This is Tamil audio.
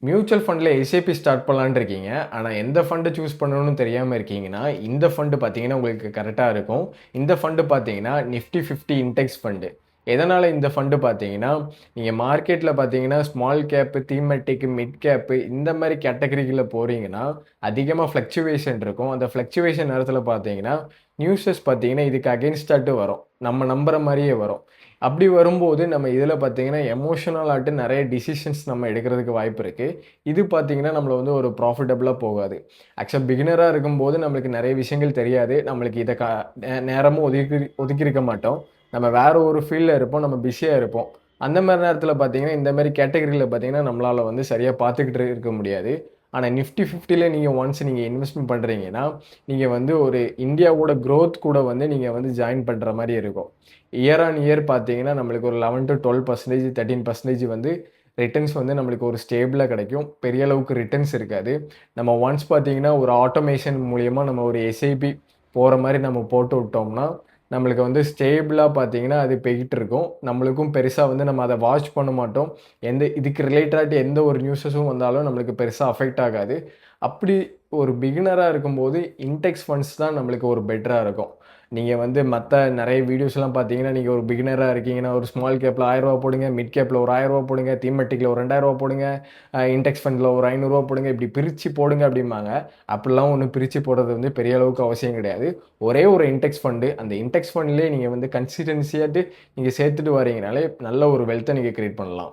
மியூச்சுவல் ஃபண்ட்ல எஸ்ஐபி ஸ்டார்ட் பண்ணலான்னு இருக்கீங்க. ஆனா, எந்த ஃபண்ட் சூஸ் பண்ணணும்னு தெரியாம இருக்கீங்கன்னா, இந்த ஃபண்ட் பார்த்தீங்கன்னா, உங்களுக்கு கரெக்ட்டா இருக்கும். இந்த ஃபண்ட் பார்த்தீங்கன்னா, நிஃப்டி 50 இன்டெக்ஸ் ஃபண்ட். எதனால இந்த ஃபண்ட் பார்த்தீங்கன்னா, நீங்க மார்க்கெட்ல பார்த்தீங்கன்னா, small cap, thematic, mid cap இந்த மாரி கேட்டகரிக்குள்ள போறீங்கன்னா, அதிகமா ஃப்ளக்சுவேஷன் இருக்கும். அந்த ஃப்ளக்சுவேஷன் நேரத்தில பார்த்தீங்கன்னா, நியூஸஸ் பார்த்தீங்கன்னா, இதுக்கு அகைன்ஸ்டாட்டு வரும். நம்ம நம்புற மாரியே வரும். அப்படி வரும்போது நம்ம இதில பார்த்தீங்கன்னா, எமோஷனலாட்டு நெறைய டிசிஷன்ஸ் நம்ம எடுக்கிறதுக்கு வாய்ப்பு இருக்கு. இது பார்த்தீங்கன்னா, நம்மள வந்து ஒரு ப்ராஃபிட்டபிளா போகாது. ஆக்சுவலா பிகினரா இருக்கும்போது நம்மளுக்கு நெறைய விஷயங்கள் தெரியாது. நம்மளுக்கு இத நேரமும் ஒதுக்கியிருக்க மாட்டோம். நம்ம வேற ஒரு ஃபீல்ட்ல இருப்போம். நம்ம பிஸியா இருப்போம். அந்த மாரி நேரத்தில பார்த்தீங்கன்னா, இந்த மாரி கேட்டகரில பார்த்தீங்கன்னா, நம்மளால வந்து சரியா பார்த்துக்கிட்டு இருக்க முடியாது. ஆனா நிஃப்டி 50ல நீங்க ஒன்ஸ் நீங்க இன்வெஸ்ட்மென்ட் பண்றீங்கன்னா, நீங்க வந்து ஒரு இந்தியாவோட குரோத் கூட வந்து நீங்க வந்து ஜாயின் பண்ற மாரி இருக்கும். இயர் ஆன் இயர் பார்த்தீங்கன்னா, நம்மளுக்கு ஒரு 11-12% 13% வந்து ரிட்டர்ன்ஸ் வந்து நம்மளுக்கு ஒரு ஸ்டேபிளா கிடைக்கும். பெரிய அளவுக்கு ரிட்டர்ன்ஸ் இருக்காது. நம்ம ஒன்ஸ் பார்த்தீங்கன்னா, ஒரு ஆட்டோமேஷன் மூலியமா நம்ம ஒரு எஸ்ஐபி போற மாரி நம்ம போட்டு விட்டோம்னா, நம்மளுக்கு வந்து ஸ்டேபிளா பார்த்தீங்கன்னா, அது போய்க்கிட்டு இருக்கும். நம்மளுக்கும் பெருசா வந்து நம்ம அத வாட்ச் பண்ண மாட்டோம். இதுக்கு ரிலேட்டட் எந்த ஒரு நியூஸஸும் வந்தாலும் நம்மளுக்கு பெருசா அஃபெக்ட் ஆகாது. அப்படி ஒரு பிகினரா இருக்கும்போது, இன்டெக்ஸ் ஃபண்ட்ஸ் தான் நம்மளுக்கு ஒரு பெட்டரா இருக்கும். நீங்க வந்து மத்த நெறைய வீடியோஸ்லாம் பார்த்தீங்கன்னா, நீங்க ஒரு பிகினரா இருக்கீங்கன்னா, ஒரு ஸ்மால் கேப்ல ரூ. 1000 போடுங்க, மிட் கேப்ல ஒரு ரூ. 1000 போடுங்க, தீமெட்டிக்ல ஒரு ரூ. 2000 போடுங்க, இண்டெக்ஸ் ஃபண்ட்ல ஒரு ரூ. 500 போடுங்க, இப்படி பிரிச்சு போடுங்க அப்படிம்பாங்க. அப்படிலாம் ஒண்ணும் பிரிச்சு போடுறது வந்து பெரிய அளவுக்கு அவசியம் கிடையாது. ஒரே ஒரு இண்டெக்ஸ் ஃபண்ட், அந்த இண்டெக்ஸ் ஃபண்ட்லயே நீங்க வந்து கன்சிஸ்டன்சியாட்டு நீங்க சேர்த்துட்டு வரீங்கனாலே, நல்ல ஒரு வெல்த்த நீங்க கிரியேட் பண்ணலாம்.